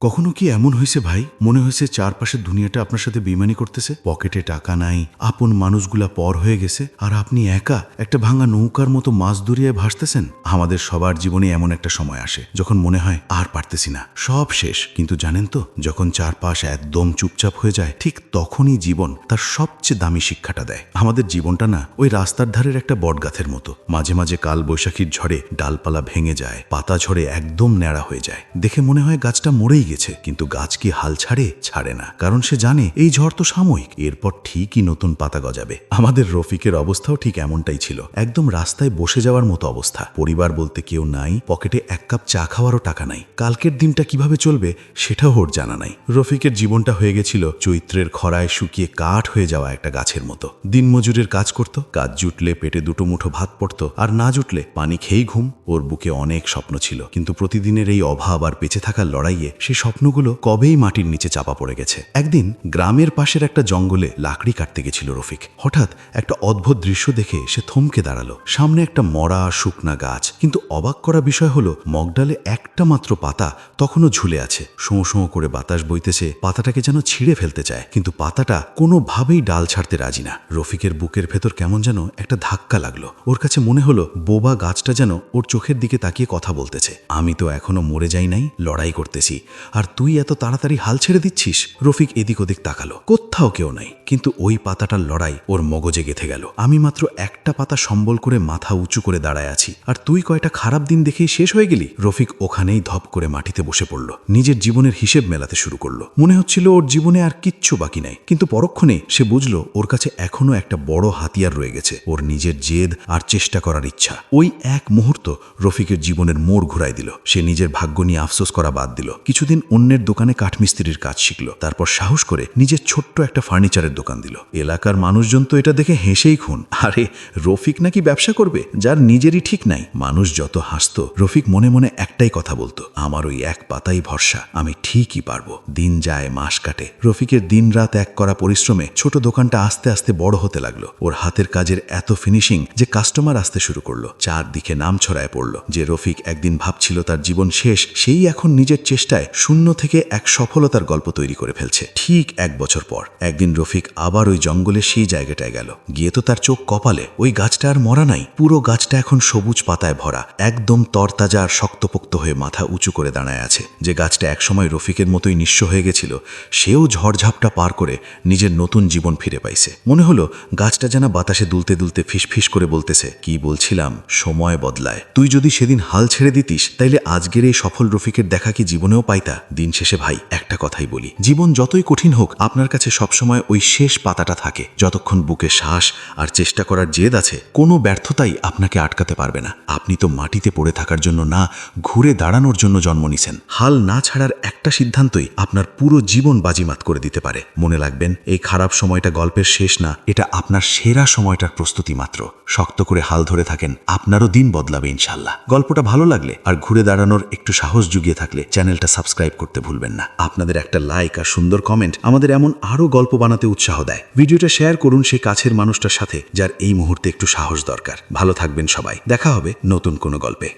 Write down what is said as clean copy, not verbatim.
কখনো কি এমন হয়েছে ভাই, মনে হয়েছে চারপাশের দুনিয়াটা আপনার সাথে বেইমানি করতেছে? পকেটে টাকা নাই, আপন মানুষগুলা পর হয়ে গেছে, আর আপনি একা একটা ভাঙা নৌকার মতো মাছ দরিয়ায় ভাসতেছেন। আমাদের সবার জীবনে এমন একটা সময় আসে যখন মনে হয় আর পারতেছি না, সব শেষ। কিন্তু জানেন তো, যখন চারপাশ একদম চুপচাপ হয়ে যায়, ঠিক তখনই জীবন তার সবচেয়ে দামি শিক্ষাটা দেয়। আমাদের জীবনটা না ওই রাস্তার ধারের একটা বটগাছের মতো। মাঝে মাঝে কাল বৈশাখীর ঝড়ে ডালপালা ভেঙে যায়, পাতা ঝরে একদম ন্যাড়া হয়ে যায়। দেখে মনে হয় গাছটা মরেই গেছে, কিন্তু গাছ কি হাল ছাড়ে না, কারণ সে জানে এই ঝড় তো সাময়িক, এরপর ঠিকই নতুন পাতা গজাবে। আমাদের রফিকের অবস্থাও ঠিক এমনটাই ছিল, একদম রাস্তায় বসে যাওয়ার মতো অবস্থা। পরিবার বলতে কেউ নাই, পকেটে এক কাপ চা খাওয়ারও টাকা নাই, কালকের দিনটা কিভাবে চলবে সেটাও ওর জানা নাই। রফিকের জীবনটা হয়ে গেছিল চৈত্রের খরায় শুকিয়ে কাঠ হয়ে যাওয়া একটা গাছের মতো। দিনমজুরের কাজ করত, কাজ জুটলে পেটে দুটো মুঠো ভাত পড়ত, আর না জুটলে পানি খেয়েই ঘুম। ওর বুকে অনেক স্বপ্ন ছিল, কিন্তু প্রতিদিনের এই অভাব আর বেঁচে থাকার লড়াইয়ে সেই স্বপ্নগুলো কবেই মাটির নিচে চাপা পড়ে গেছে। একদিন গ্রামের পাশের একটা জঙ্গলে লাকড়ি কাটতে গেছিল রফিক। হঠাৎ একটা অদ্ভুত দৃশ্য দেখে সে থমকে দাঁড়ালো। সামনে একটা মরা শুকনা গাছ, কিন্তু অবাক করা বিষয় হলো মগডালে একটা মাত্র পাতা তখনও ঝুলে আছে। শোঁ শোঁ করে বাতাস বইতেছে, পাতাটাকে যেন ছিঁড়ে ফেলতে চায়, কিন্তু পাতাটা কোনোভাবেই ডাল ছাড়তে রাজি না। রফিকের বুকের ভেতর কেমন যেন একটা ধাক্কা লাগলো। ওর কাছে মনে হলো বোবা গাছটা যেন ওর চোখের দিকে তাকিয়ে কথা বলতেছে, আমি তো এখনো মরে যাই নাই, লড়াই করতেছি, আর তুই এত তাড়াতাড়ি হাল ছেড়ে দিচ্ছিস। রফিক এদিক ওদিক তাকালো, কোথাও কেউ নাই, কিন্তু ওই পাতাটার লড়াই ওর মগজে গেঁথে গেল। আমি মাত্র একটা পাতা সম্বল করে মাথা উঁচু করে দাঁড়ায় আছি, আর তুই কয়টা খারাপ দিন দেখেই শেষ হয়ে গেলি। রফিক ওখানেই ধপ করে মাটিতে বসে পড়ল, নিজের জীবনের হিসেব মেলাতে শুরু করলো। মনে হচ্ছিল ওর জীবনে আর কিচ্ছু বাকি নাই, কিন্তু পরক্ষণে সে বুঝলো ওর কাছে এখনো একটা বড় হাতিয়ার রয়ে গেছে, ওর নিজের জেদ আর চেষ্টা করার ইচ্ছা। ওই এক মুহূর্ত রফিকের জীবনের মোড় ঘুরাই দিল। সে নিজের ভাগ্য নিয়ে আফসোস করা বাদ দিল, কিছুদিন অন্যের দোকানে কাঠমিস্ত্রির কাজ শিখল, তারপর সাহস করে নিজের ছোট্ট একটা ফার্নিচারের দোকান দিল। এলাকার মানুষজন তো এটা দেখে হেসেই খুন, আরে রফিক নাকি ব্যবসা করবে যার নিজেরই ঠিক নাই। মানুষ যত হাসতো, রফিক মনে মনে একটাই কথা বলতো, আমার ওই এক পাতাই ভরসা, আমি ঠিকই পারবো। দিন যায়, মাস কাটে, রফিকের দিন রাত এক করা পরিশ্রমে ছোট দোকানটা আস্তে আস্তে বড় হতে লাগলো। ওর হাতের কাজের এত ফিনিশিং যে কাস্টমার আসতে শুরু করলো, চারদিকে নাম ছড়ায় পড়লো। যে রফিক একদিন ভাবছিল তার জীবন শেষ, সেই এখন নিজের চেষ্টায় শূন্য থেকে এক সফলতার গল্প তৈরি করে ফেলছে। ঠিক 1 বছর পর একদিন রফিক আবার ওই জঙ্গলে সেই জায়গাটায় গেল। গিয়ে তো তার চোখ কপালে, ওই গাছটা আর মরা নাই, পুরো গাছটা এখন সবুজ পাতায় ভরা, একদম তরতাজা আর শক্তপোক্ত হয়ে মাথা উঁচু করে দাঁড়ায় আছে। যে গাছটা একসময় রফিকের মতোই নিঃস্ব হয়ে গেছিল, সেও ঝড়ঝাপটা পার করে নিজের নতুন জীবন ফিরে পাইছে। মনে হলো গাছটা যেন বাতাসে দুলতে দুলতে ফিসফিস করে বলতেছে, কি বলছিলাম, সময় বদলায়, তুই যদি সেদিন হাল ছেড়ে দিতিস, তাইলে আজকের এই সফল রফিকের দেখা কি জীবনেও পাইতা। দিন শেষে ভাই একটা কথাই বলি, জীবন যতই কঠিন হোক, আপনার কাছে সবসময় ওই শেষ পাতাটা থাকে। যতক্ষণ বুকে শ্বাস আর চেষ্টা করার জেদ আছে, কোনো ব্যর্থতাই আপনাকে আটকাতে পারবে না। আপনি তো মাটিতে পড়ে থাকার জন্য না, ঘুরে দাঁড়ানোর জন্য জন্ম নিছেন। হাল না ছাড়ার একটা সিদ্ধান্তই আপনার পুরো জীবন বাজিমাত করে দিতে পারে। মনে রাখবেন, এই খারাপ সময়টা গল্পের শেষ না, এটা আপনার সেরা সময়টার প্রস্তুতি মাত্র। শক্ত করে হাল ধরে থাকেন, আপনারও দিন বদলাবে ইনশাল্লাহ। গল্পটা ভালো লাগলে আর ঘুরে দাঁড়ানোর একটু সাহস জুগিয়ে থাকলে চ্যানেলটা সাবস্ক্রাইব করতে ভুলবেন না। আপনাদের একটা লাইক আর সুন্দর কমেন্ট আমাদের এমন আরও গল্প বানাতে উৎসাহ দেয়। ভিডিওটা শেয়ার করুন সেই কাছের মানুষটার সাথে যার এই মুহূর্তে একটু সাহস দরকার। ভালো থাকবেন সবাই, দেখা হবে নতুন কোনো গল্পে।